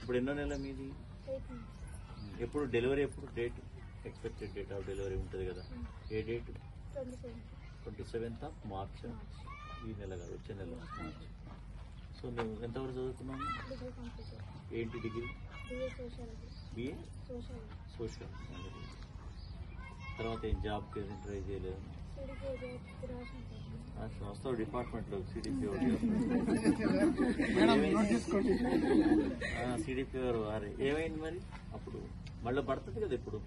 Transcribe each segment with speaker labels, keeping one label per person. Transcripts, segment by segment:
Speaker 1: ఇప్పుడు ఎన్నో నెల మీది? ఎప్పుడు డెలివరీ? ఎప్పుడు date? Expected date of delivery ఉంటుంది కదా, ఏ డేట్? 27th of March. ఈ నెల కాదు, వచ్చే నెల మార్చ్. సో నువ్వు ఎంతవరకు చదువుకున్నావు? ఏంటి డిగ్రీ? BA social. తర్వాత ఏం జాబ్కి ఏదైనా ట్రై చేయలేదు? వస్తావు డిపార్ట్మెంట్లో సిడిపి సిడిపి గారు వారు ఏమైంది మరి? అప్పుడు మళ్ళీ పడుతుంది కదా ఇప్పుడు,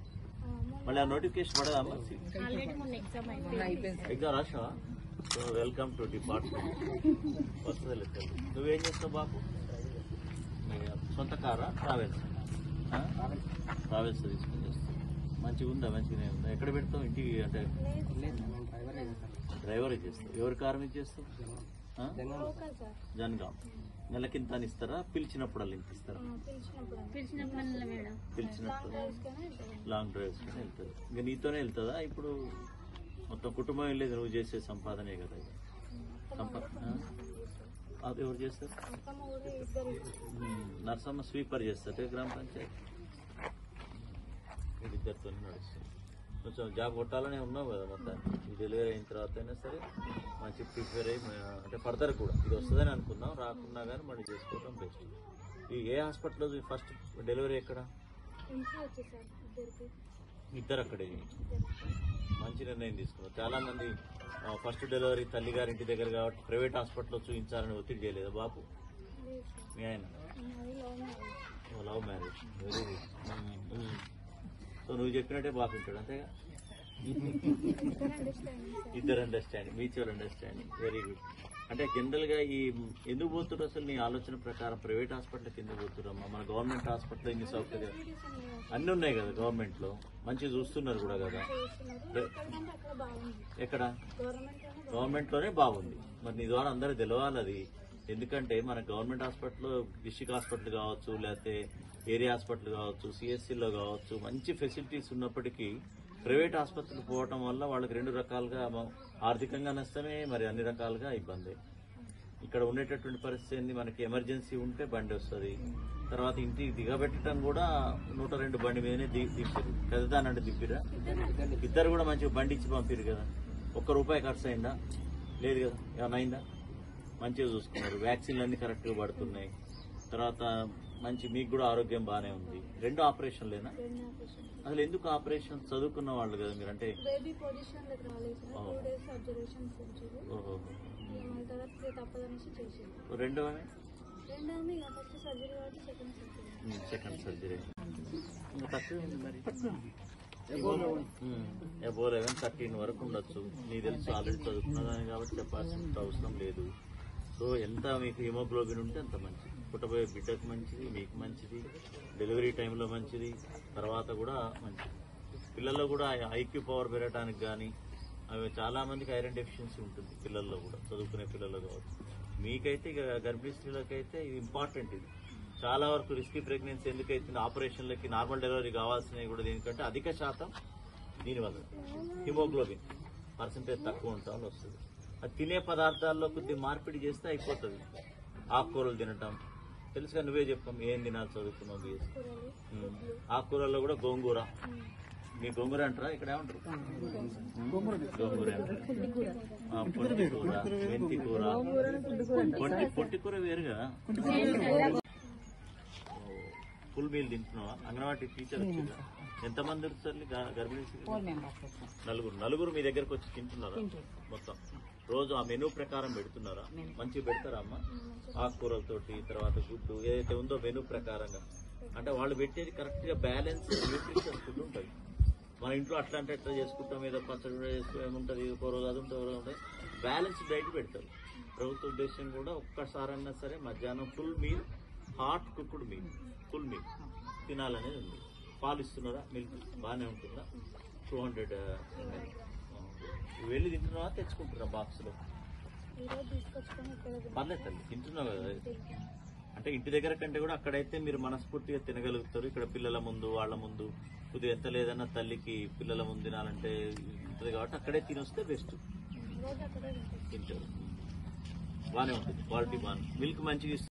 Speaker 1: మళ్ళీ ఆ నోటిఫికేషన్ పడదా? ఎగ్జామ్ రాసావా? So welcome to department. వస్తుంది లేదు. నువ్వేం చేస్తావు బాబు? సొంత కారా? ట్రావెల్స్ తీసుకుని చేస్తావు. మంచిగా ఉందా? మంచిగానే ఉందా? ఎక్కడ పెడతావు? ఇంటికి అంటే డ్రైవర్ చేస్తావు. ఎవరి కారు మీద చేస్తావు? జనగాం. నెలకింత అని ఇస్తారా? పిలిచినప్పుడు ఇంత ఇస్తారా? పిలిచినప్పుడు లాంగ్ డ్రైవ్స్ కానీ వెళ్తుంది. ఇంకా నీతోనే వెళ్తుందా? ఇప్పుడు మొత్తం కుటుంబం వెళ్ళేది నువ్వు చేసే సంపాదనే కదా. అది ఎవరు చేస్తారు? నర్సమ్మ స్వీపర్ చేస్తారు గ్రామ పంచాయతీ. వీళ్ళిద్దరితో నడుస్తుంది. కొంచెం జాబ్ కొట్టాలనే ఉన్నావు కదా మొత్తాన్ని. ఈ డెలివరీ అయిన తర్వాత అయినా సరే మంచి ప్రిపేర్ అయ్యి, అంటే ఫర్దర్ కూడా ఇది వస్తుందని అనుకున్నాం, రాకున్నా కానీ మళ్ళీ చేసుకోవడం బెస్ట్. ఈ ఏ హాస్పిటల్లో ఫస్ట్ డెలివరీ ఎక్కడ? ఇద్దరు అక్కడే. మంచి నిర్ణయం తీసుకున్నారు. చాలా మంది ఫస్ట్ డెలివరీ తల్లిగారి ఇంటి దగ్గర కాబట్టి ప్రైవేట్ హాస్పిటల్లో చూపించాలని ఒత్తిడి చేయలేదు బాబు? మీ ఆయన love marriage. Very good. So నువ్వు చెప్పినట్టే బాగుంటాడు అంతేగా? ఇద్దరు understanding, mutual understanding. Very good. అంటే జనరల్ గా ఈ ఎందుకు పోతున్నారు అసలు నీ ఆలోచన ప్రకారం? ప్రైవేట్ హాస్పిటల్కి ఎందుకు పోతున్నారమ్మా? మన గవర్నమెంట్ హాస్పిటల్ ఇన్ని సౌకర్యాలు అన్ని ఉన్నాయి కదా, గవర్నమెంట్ లో మంచిగా చూస్తున్నారు కూడా కదా. ఎక్కడ? గవర్నమెంట్ లోనే బాగుంది. మరి నీ ద్వారా అందరూ తెలవాలి అది. ఎందుకంటే మన గవర్నమెంట్ హాస్పిటల్, డిస్ట్రిక్ట్ హాస్పిటల్ కావచ్చు, లేకపోతే ఏరియా హాస్పిటల్ కావచ్చు, సిఎస్సిలో కావచ్చు, మంచి ఫెసిలిటీస్ ఉన్నప్పటికీ ప్రైవేట్ ఆసుపత్రికి పోవటం వల్ల వాళ్ళకి రెండు రకాలుగా ఆర్థికంగా నష్టమే, మరి అన్ని రకాలుగా ఇబ్బంది. ఇక్కడ ఉండేటటువంటి పరిస్థితి ఏంది? మనకి ఎమర్జెన్సీ ఉంటే బండి వస్తుంది, తర్వాత ఇంటికి దిగబెట్టడం కూడా 102 బండి మీదనే దింపారు. పెద్దదానంటే దింపిరా? ఇద్దరు కూడా మంచిగా బండి ఇచ్చి పంపిరు కదా. ₹1 ఖర్చు అయిందా? లేదు కదా. ఏమైనా అయిందా? మంచిగా చూసుకున్నారు. వ్యాక్సిన్లు అన్ని కరెక్ట్గా పడుతున్నాయి. తర్వాత మంచి మీకు కూడా ఆరోగ్యం బాగానే ఉంది. 2 ఆపరేషన్లేనా? అసలు ఎందుకు ఆపరేషన్? చదువుకున్న వాళ్ళు కదా మీరు. అంటే సెకండ్ సర్జరీ తక్కువ ఉంది మరి. అబోవ్ 11-13 వరకు ఉండొచ్చు. నీకు తెలుసు, ఆల్రెడీ చదువుకున్నదాన్ని కాబట్టి చెప్పాల్సిన అవసరం లేదు. సో ఎంత మీకు హిమోగ్లోబిన్ ఉంటే అంత మంచిది. పుట్టబోయే బిడ్డకు మంచిది, మీకు మంచిది, డెలివరీ టైంలో మంచిది, తర్వాత కూడా మంచిది. పిల్లల్లో కూడా ఐక్యూ పవర్ పెరగడానికి కానీ, అవి చాలా మందికి ఐరన్ డెఫిషియన్సీ ఉంటుంది పిల్లల్లో కూడా, చదువుకునే పిల్లల్లో కావచ్చు. మీకైతే ఇక గర్భిణీ స్త్రీలకైతే ఇది ఇంపార్టెంట్. ఇది చాలా వరకు రిస్కీ ప్రెగ్నెన్సీ ఎందుకైతే ఆపరేషన్లకి నార్మల్ డెలివరీ కావాల్సినవి కూడా దీనికంటే అధిక శాతం దీనివల్ల హిమోగ్లోబిన్ పర్సెంటేజ్ తక్కువ ఉంటామని వస్తుంది. అది తినే పదార్థాల్లో కొద్దిగా మార్పిడి చేస్తే అయిపోతుంది. ఆకుకూరలు తినటం తెలుసుగా, నువ్వే చెప్పాం ఏం తినాలి చదువుకున్నావు బీఎస్. ఆకుకూరల్లో కూడా గోంగూర, మీ గోంగూర అంటారా? ఇక్కడ ఏమంటారు? గోంగూర అంటారు. పొట్టికూర, మెంతి కూర, పొట్టికూర వేరుగా. ఫుల్ మీల్ తింటున్నావా? అంగన్వాడీ టీచర్ వచ్చిందా? ఎంతమంది వస్తారు గర్భిణీ? 4 మీ దగ్గరకు వచ్చి తింటున్నారా? మొత్తం రోజు ఆ మెనూ ప్రకారం పెడుతున్నారా? మంచిగా పెడతారా అమ్మ? ఆకుకూరలతోటి, తర్వాత గుడ్డు ఏదైతే ఉందో మెనూ ప్రకారంగా. అంటే వాళ్ళు పెట్టేది కరెక్ట్ గా బ్యాలెన్స్ న్యూట్రిషియస్ ఫుడ్ ఉంటుంది. మన ఇంట్లో అట్లా అంటే ఎట్లా చేసుకుంటాం, ఏదో పచ్చడి చేసుకో ఏముంటుంది, ఒక రోజు అది ఉంటుంది. బ్యాలెన్స్ డైట్ పెడతారు. ప్రభుత్వ ఉద్దేశం కూడా ఒక్కసారన్నా సరే మధ్యాహ్నం full meal, hot cooked meal, full meal తినాలనేది ఉంది. పాలు ఇస్తున్నారా? మిల్క్ బాగానే ఉంటుందా? 200 వెళ్ళి తింటున్నావా, తెచ్చుకుంటున్నా బాక్స్ లో? పర్లేదు తల్లి, తింటున్నావు కదా. అంటే ఇంటి దగ్గర కంటే కూడా అక్కడైతే మీరు మనస్ఫూర్తిగా తినగలుగుతారు. ఇక్కడ పిల్లల ముందు, వాళ్ళ ముందు కొద్దిగా ఎంత లేదన్నా తల్లికి పిల్లల ముందు తినాలంటే ఉంటుంది కాబట్టి అక్కడే తినొస్తే బెస్ట్. తింటారు, బాగానే ఉంటుంది, క్వాలిటీ బాగా, మిల్క్ మంచిగా